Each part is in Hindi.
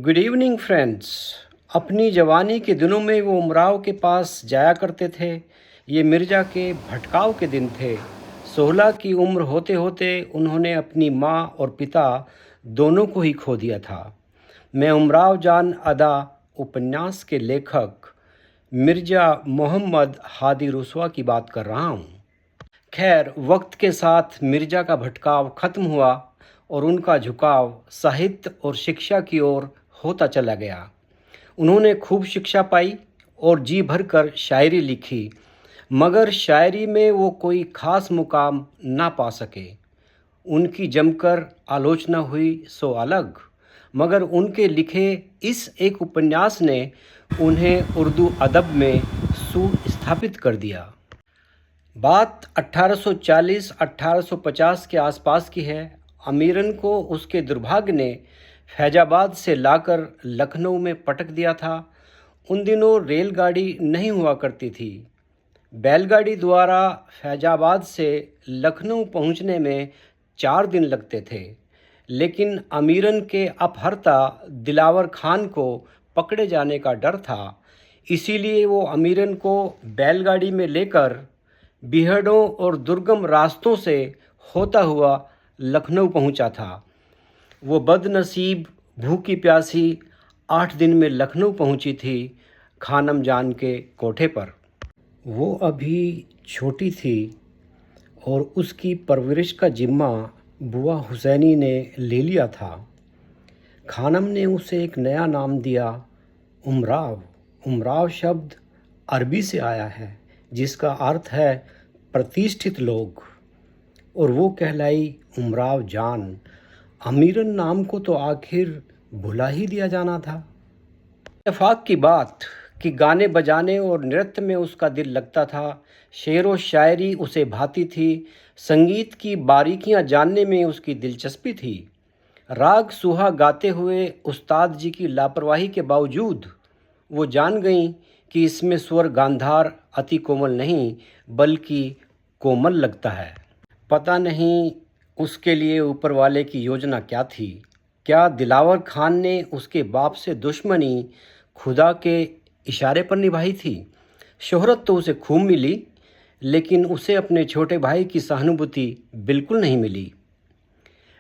Good evening friends. अपनी जवानी के दिनों में वो उमराव के पास जाया करते थे। ये मिर्ज़ा के भटकाव के दिन थे। 16 की उम्र होते होते उन्होंने अपनी माँ और पिता दोनों को ही खो दिया था। मैं उमराव जान अदा उपन्यास के लेखक मिर्ज़ा मोहम्मद हादी रुस्वा की बात कर रहा हूँ। खैर, वक्त के साथ मिर्ज़ा का भटकाव खत्म हुआ और उनका झुकाव साहित्य और शिक्षा की ओर होता चला गया। उन्होंने खूब शिक्षा पाई और जी भरकर शायरी लिखी, मगर शायरी में वो कोई खास मुकाम ना पा सके। उनकी जमकर आलोचना हुई सो अलग, मगर उनके लिखे इस एक उपन्यास ने उन्हें उर्दू अदब में सुस्थापित कर दिया। बात 1840-1850 के आसपास की है। अमीरन को उसके दुर्भाग्य ने फैजाबाद से लाकर लखनऊ में पटक दिया था। उन दिनों रेलगाड़ी नहीं हुआ करती थी। बैलगाड़ी द्वारा फैजाबाद से लखनऊ पहुंचने में 4 दिन लगते थे, लेकिन अमीरन के अपहर्ता दिलावर खान को पकड़े जाने का डर था। इसीलिए वो अमीरन को बैलगाड़ी में लेकर बीहड़ों और दुर्गम रास्तों से होता हुआ लखनऊ पहुंचा था। वो बदनसीब भूखी प्यासी 8 दिन में लखनऊ पहुंची थी, खानम जान के कोठे पर। वो अभी छोटी थी और उसकी परवरिश का जिम्मा बुआ हुसैनी ने ले लिया था। खानम ने उसे एक नया नाम दिया, उमराव। उमराव शब्द अरबी से आया है, जिसका अर्थ है प्रतिष्ठित लोग, और वो कहलाई उमराव जान। अमीरन नाम को तो आखिर भुला ही दिया जाना था। इत्तेफाक की बात कि गाने बजाने और नृत्य में उसका दिल लगता था। शेर व शायरी उसे भाती थी। संगीत की बारीकियां जानने में उसकी दिलचस्पी थी। राग सुहा गाते हुए उस्ताद जी की लापरवाही के बावजूद वो जान गईं कि इसमें स्वर गांधार अति कोमल नहीं बल्कि कोमल लगता है। पता नहीं उसके लिए ऊपर वाले की योजना क्या थी। क्या दिलावर खान ने उसके बाप से दुश्मनी खुदा के इशारे पर निभाई थी? शोहरत तो उसे खूब मिली, लेकिन उसे अपने छोटे भाई की सहानुभूति बिल्कुल नहीं मिली।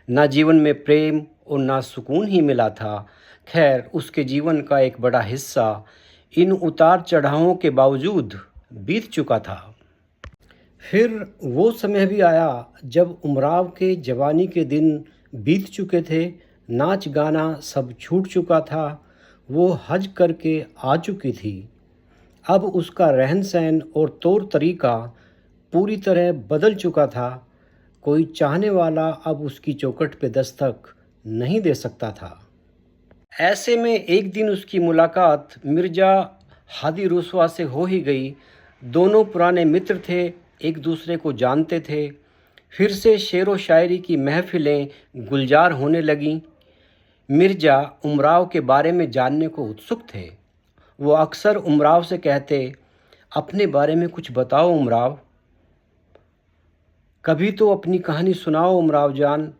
ना जीवन में प्रेम और ना सुकून ही मिला था। खैर, उसके जीवन का एक बड़ा हिस्सा इन उतार चढ़ावों के बावजूद बीत चुका था। फिर वो समय भी आया जब उमराव के जवानी के दिन बीत चुके थे। नाच गाना सब छूट चुका था। वो हज करके आ चुकी थी। अब उसका रहन सहन और तौर तरीका पूरी तरह बदल चुका था। कोई चाहने वाला अब उसकी चौखट पे दस्तक नहीं दे सकता था। ऐसे में एक दिन उसकी मुलाकात मिर्ज़ा हादी रुस्वा से हो ही गई। दोनों पुराने मित्र थे, एक दूसरे को जानते थे। फिर से शेर व शायरी की महफिलें गुलजार होने लगीं। मिर्ज़ा उमराव के बारे में जानने को उत्सुक थे। वो अक्सर उमराव से कहते, अपने बारे में कुछ बताओ उमराव, कभी तो अपनी कहानी सुनाओ उमराव जान।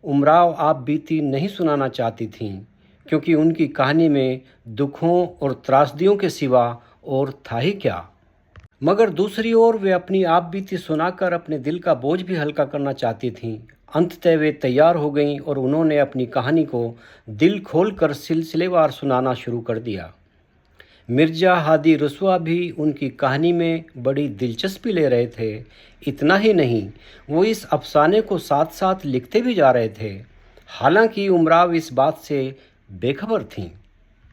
उमराव आप बीती नहीं सुनाना चाहती थीं, क्योंकि उनकी कहानी में दुखों और त्रासदियों के सिवा और था ही क्या। मगर दूसरी ओर वे अपनी आप बीती सुनाकर अपने दिल का बोझ भी हल्का करना चाहती थीं। अंततः वे तैयार हो गईं और उन्होंने अपनी कहानी को दिल खोलकर सिलसिलेवार सुनाना शुरू कर दिया। मिर्ज़ा हादी रुस्वा भी उनकी कहानी में बड़ी दिलचस्पी ले रहे थे। इतना ही नहीं, वो इस अफसाने को साथ साथ लिखते भी जा रहे थे। हालांकि उमराव इस बात से बेखबर थीं।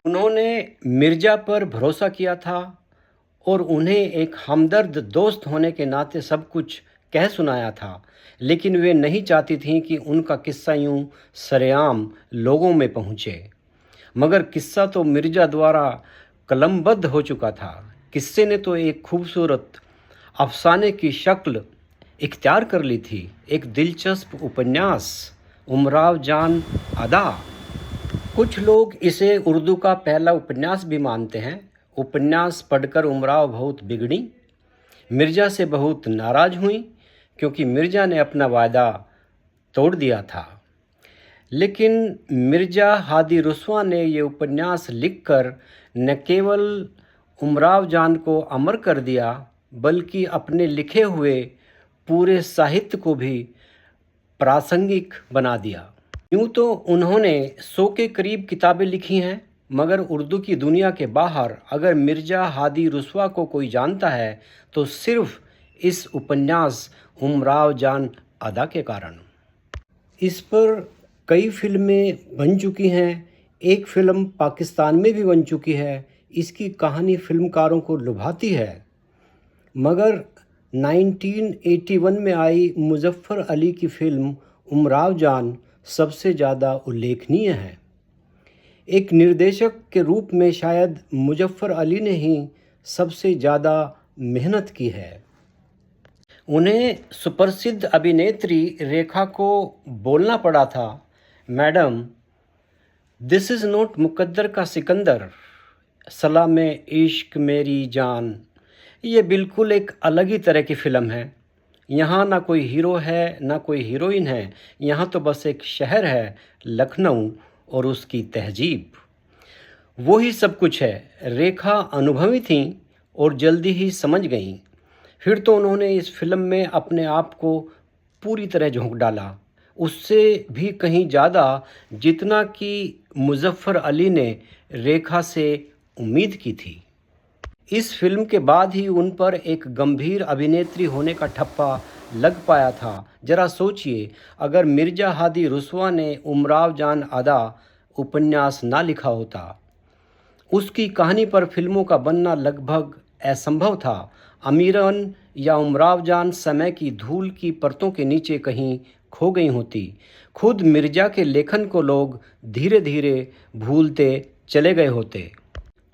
उन्होंने मिर्ज़ा पर भरोसा किया था और उन्हें एक हमदर्द दोस्त होने के नाते सब कुछ कह सुनाया था, लेकिन वे नहीं चाहती थीं कि उनका किस्सा यूं सरेआम लोगों में पहुँचे। मगर किस्सा तो मिर्ज़ा द्वारा कलमबद्ध हो चुका था। किस्से ने तो एक खूबसूरत अफसाने की शक्ल इख्तियार कर ली थी, एक दिलचस्प उपन्यास, उमराव जान अदा। कुछ लोग इसे उर्दू का पहला उपन्यास भी मानते हैं। उपन्यास पढ़कर उमराव बहुत बिगड़ी, मिर्ज़ा से बहुत नाराज़ हुई, क्योंकि मिर्ज़ा ने अपना वादा तोड़ दिया था। लेकिन मिर्ज़ा हादी रुस्वा ने ये उपन्यास लिखकर न केवल उमराव जान को अमर कर दिया, बल्कि अपने लिखे हुए पूरे साहित्य को भी प्रासंगिक बना दिया। यूँ तो उन्होंने 100 के करीब किताबें लिखी हैं, मगर उर्दू की दुनिया के बाहर अगर मिर्ज़ा हादी रुस्वा को कोई जानता है तो सिर्फ इस उपन्यास उमराव जान अदा के कारण। इस पर कई फिल्में बन चुकी हैं, एक फ़िल्म पाकिस्तान में भी बन चुकी है। इसकी कहानी फिल्मकारों को लुभाती है, मगर 1981 में आई मुज़फ़्फ़र अली की फ़िल्म उमराव जान सबसे ज़्यादा उल्लेखनीय है। एक निर्देशक के रूप में शायद मुज़फ़्फ़र अली ने ही सबसे ज़्यादा मेहनत की है। उन्हें सुप्रसिद्ध अभिनेत्री रेखा को बोलना पड़ा था, मैडम, दिस इज़ नॉट मुकद्दर का सिकंदर, सलामे इश्क मेरी जान। ये बिल्कुल एक अलग ही तरह की फ़िल्म है। यहाँ ना कोई हीरो है ना कोई हीरोइन है, यहाँ तो बस एक शहर है लखनऊ और उसकी तहजीब, वो ही सब कुछ है। रेखा अनुभवी थीं और जल्दी ही समझ गईं। फिर तो उन्होंने इस फिल्म में अपने आप को पूरी तरह झोंक डाला, उससे भी कहीं ज़्यादा जितना कि मुज़फ़्फ़र अली ने रेखा से उम्मीद की थी। इस फिल्म के बाद ही उन पर एक गंभीर अभिनेत्री होने का ठप्पा लग पाया था। जरा सोचिए, अगर मिर्ज़ा हादी रुस्वा ने उमराव जान अदा उपन्यास ना लिखा होता, उसकी कहानी पर फिल्मों का बनना लगभग असंभव था। अमीरन या उमराव जान समय की धूल की परतों के नीचे कहीं खो गई होती। खुद मिर्ज़ा के लेखन को लोग धीरे धीरे भूलते चले गए होते।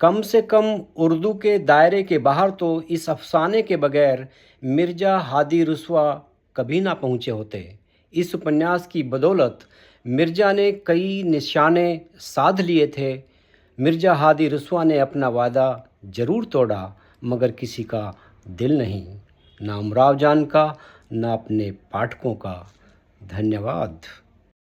कम से कम उर्दू के दायरे के बाहर तो इस अफसाने के बगैर मिर्ज़ा हादी रुस्वा कभी ना पहुँचे होते। इस उपन्यास की बदौलत मिर्ज़ा ने कई निशाने साध लिए थे। मिर्ज़ा हादी रुस्वा ने अपना वादा ज़रूर तोड़ा, मगर किसी का दिल नहीं, ना उमराव जान का, ना अपने पाठकों का। धन्यवाद।